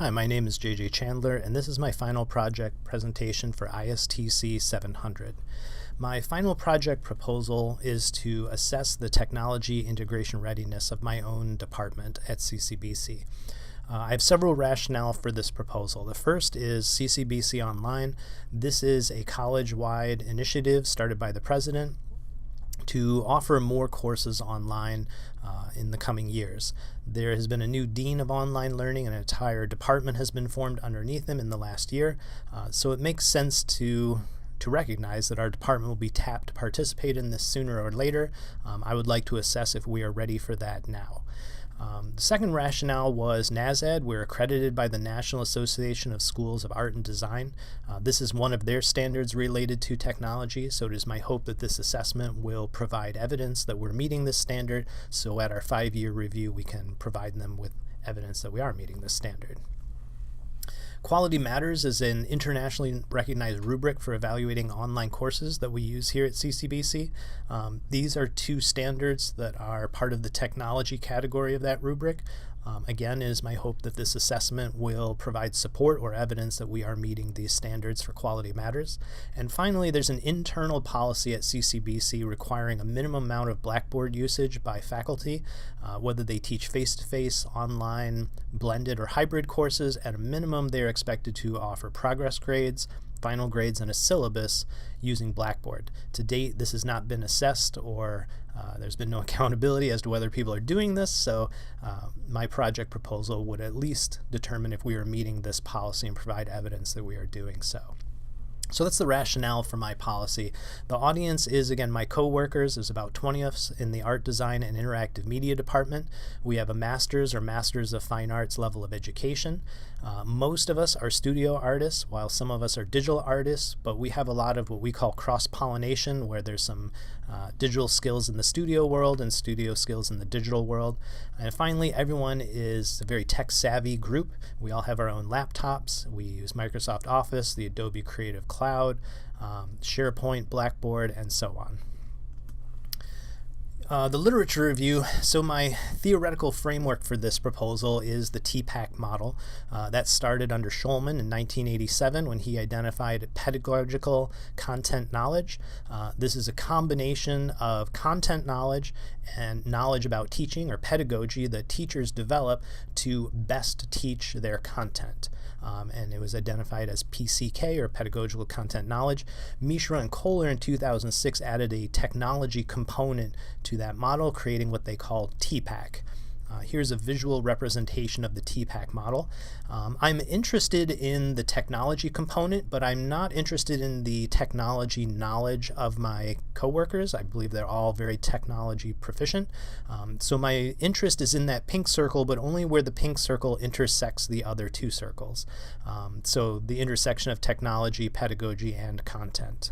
Hi, my name is JJ Chandler, and this is my final project presentation for ISTC 700. My final project proposal is to assess the technology integration readiness of my own department at CCBC. I have several rationale for this proposal. The first is CCBC Online. This is a college-wide initiative started by the president to offer more courses online in the coming years. There has been a new dean of online learning, and an entire department has been formed underneath him in the last year. So it makes sense to recognize that our department will be tapped to participate in this sooner or later. I would like to assess if we are ready for that now. The second rationale was NASAD. We're accredited by the National Association of Schools of Art and Design. This is one of their standards related to technology, so it is my hope that this assessment will provide evidence that we're meeting this standard, so at our 5-year review we can provide them with evidence that we are meeting this standard. Quality Matters is an internationally recognized rubric for evaluating online courses that we use here at CCBC. These are two standards that are part of the technology category of that rubric. Again, it is my hope that this assessment will provide support or evidence that we are meeting these standards for Quality Matters. And finally, there's an internal policy at CCBC requiring a minimum amount of Blackboard usage by faculty, whether they teach face-to-face, online, blended, or hybrid courses. At a minimum, they're expected to offer progress grades, final grades, and a syllabus using Blackboard. To date, this has not been assessed, or there's been no accountability as to whether people are doing this, so my project proposal would at least determine if we are meeting this policy and provide evidence that we are doing so. So that's the rationale for my policy. The audience is, again, my co-workers. There's about 20 of us in the Art, Design, and Interactive Media department. We have a master's or Masters of Fine Arts level of education. Most of us are studio artists, while some of us are digital artists, but we have a lot of what we call cross-pollination, where there's some digital skills in the studio world and studio skills in the digital world. And finally, everyone is a very tech-savvy group. We all have our own laptops. We use Microsoft Office, the Adobe Creative Cloud, SharePoint, Blackboard, and so on. The literature review. So my theoretical framework for this proposal is the TPACK model. That started under Schulman in 1987 when he identified pedagogical content knowledge. This is a combination of content knowledge and knowledge about teaching, or pedagogy, that teachers develop to best teach their content. And it was identified as PCK, or pedagogical content knowledge. Mishra and Kohler in 2006 added a technology component to that model, creating what they call TPACK. Here's a visual representation of the TPACK model. I'm interested in the technology component, but I'm not interested in the technology knowledge of my coworkers. I believe they're all very technology proficient. So my interest is in that pink circle, but only where the pink circle intersects the other two circles. So the intersection of technology, pedagogy, and content.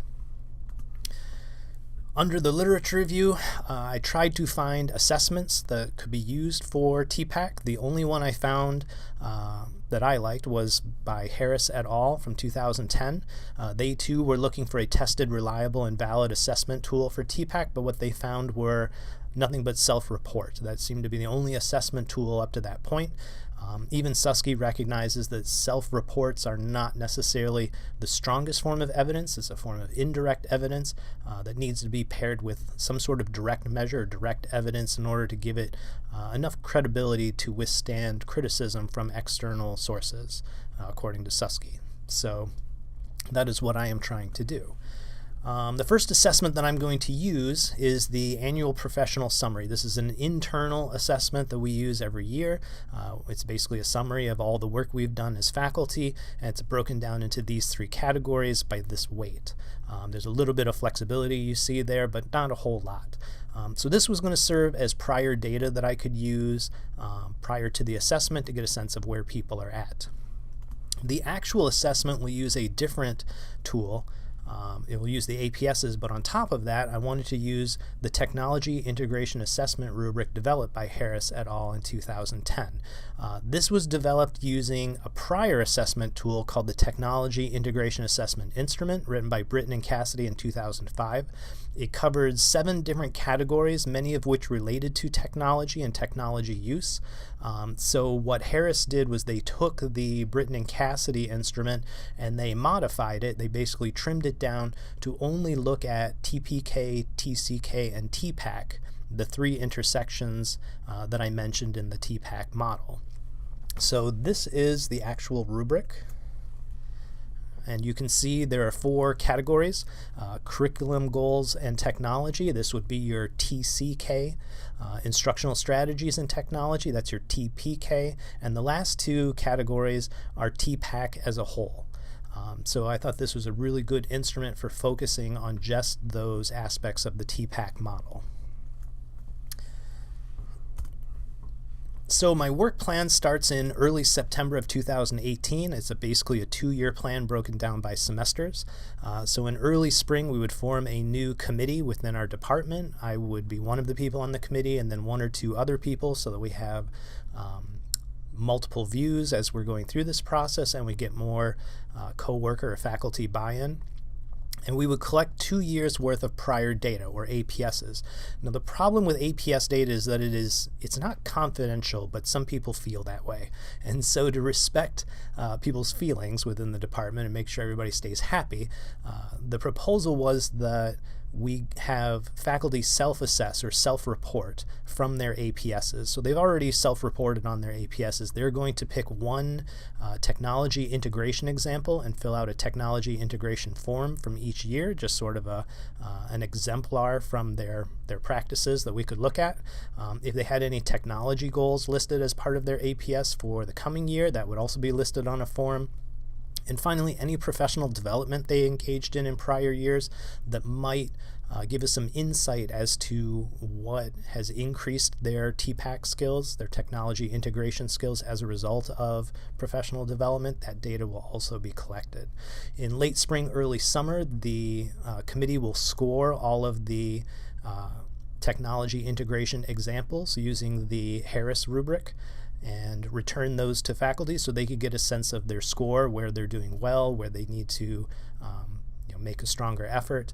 Under the literature review, I tried to find assessments that could be used for TPACK. The only one I found that I liked was by Harris et al. From 2010. They too were looking for a tested, reliable, and valid assessment tool for TPACK, but what they found were nothing but self-report. That seemed to be the only assessment tool up to that point. Even Susky recognizes that self-reports are not necessarily the strongest form of evidence. It's a form of indirect evidence that needs to be paired with some sort of direct measure or direct evidence in order to give it enough credibility to withstand criticism from external sources, according to Susky. So that is what I am trying to do. The first assessment that I'm going to use is the annual professional summary. This is an internal assessment that we use every year. It's basically a summary of all the work we've done as faculty, and it's broken down into these 3 categories by this weight. There's a little bit of flexibility you see there, but not a whole lot. So this was going to serve as prior data that I could use prior to the assessment to get a sense of where people are at. The actual assessment will use a different tool. It will use the APSs, but on top of that, I wanted to use the Technology Integration Assessment rubric developed by Harris et al. In 2010. This was developed using a prior assessment tool called the Technology Integration Assessment Instrument, written by Britton and Cassidy in 2005. It covered 7 different categories, many of which related to technology and technology use. So what Harris did was they took the Britton and Cassidy instrument and they modified it. They basically trimmed it down to only look at TPK, TCK, and TPAC, the 3 intersections that I mentioned in the TPAC model. So this is the actual rubric. And you can see there are 4 categories: curriculum goals and technology. This would be your TCK. Instructional strategies and technology, that's your TPK. And the last 2 categories are TPAC as a whole. So I thought this was a really good instrument for focusing on just those aspects of the TPAC model. So my work plan starts in early September of 2018. It's basically a 2-year plan broken down by semesters. So in early spring, we would form a new committee within our department. I would be one of the people on the committee, and then 1 or 2 other people, so that we have multiple views as we're going through this process, and we get more co-worker or faculty buy-in. And we would collect 2 years worth of prior data, or APSs. Now the problem with APS data is that it's not confidential, but some people feel that way. And so to respect people's feelings within the department and make sure everybody stays happy, the proposal was that we have faculty self-assess or self-report from their APSs. So they've already self-reported on their APSs. They're going to pick 1 technology integration example and fill out a technology integration form from each year, just sort of an exemplar from their practices that we could look at. If they had any technology goals listed as part of their APS for the coming year, that would also be listed on a form. And finally, any professional development they engaged in prior years that might give us some insight as to what has increased their TPAC skills, their technology integration skills as a result of professional development. That data will also be collected. In late spring, early summer, the committee will score all of the technology integration examples using the Harris rubric and return those to faculty so they could get a sense of their score, where they're doing well, where they need to make a stronger effort,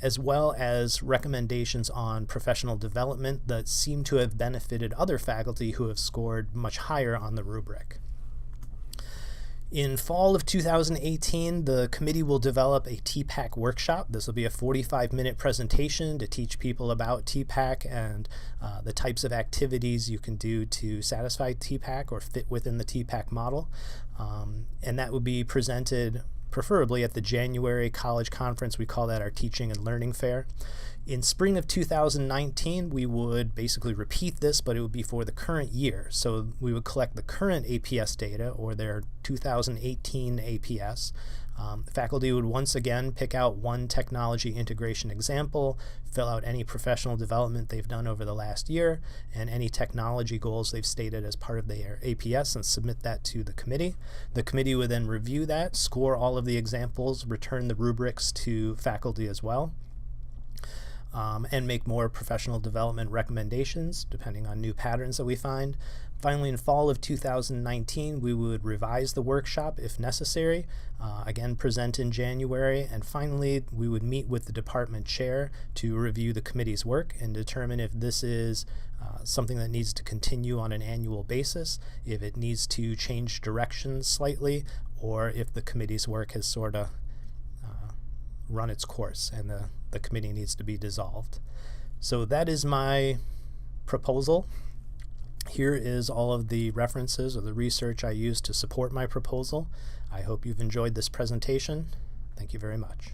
as well as recommendations on professional development that seem to have benefited other faculty who have scored much higher on the rubric. In fall of 2018, the committee will develop a TPAC workshop. This will be a 45-minute presentation to teach people about TPAC and the types of activities you can do to satisfy TPAC or fit within the TPAC model. And that will be presented preferably at the January college conference. We call that our Teaching and Learning Fair. In spring of 2019, we would basically repeat this, but it would be for the current year. So we would collect the current APS data, or their 2018 APS. Faculty would once again pick out 1 technology integration example, fill out any professional development they've done over the last year, and any technology goals they've stated as part of their APS, and submit that to the committee. The committee would then review that, score all of the examples, return the rubrics to faculty as well. And make more professional development recommendations depending on new patterns that we find. Finally, in fall of 2019, we would revise the workshop if necessary, again present in January, and finally we would meet with the department chair to review the committee's work and determine if this is something that needs to continue on an annual basis, if it needs to change direction slightly, or if the committee's work has sort of run its course and the committee needs to be dissolved. So that is my proposal. Here is all of the references or the research I used to support my proposal. I hope you've enjoyed this presentation. Thank you very much.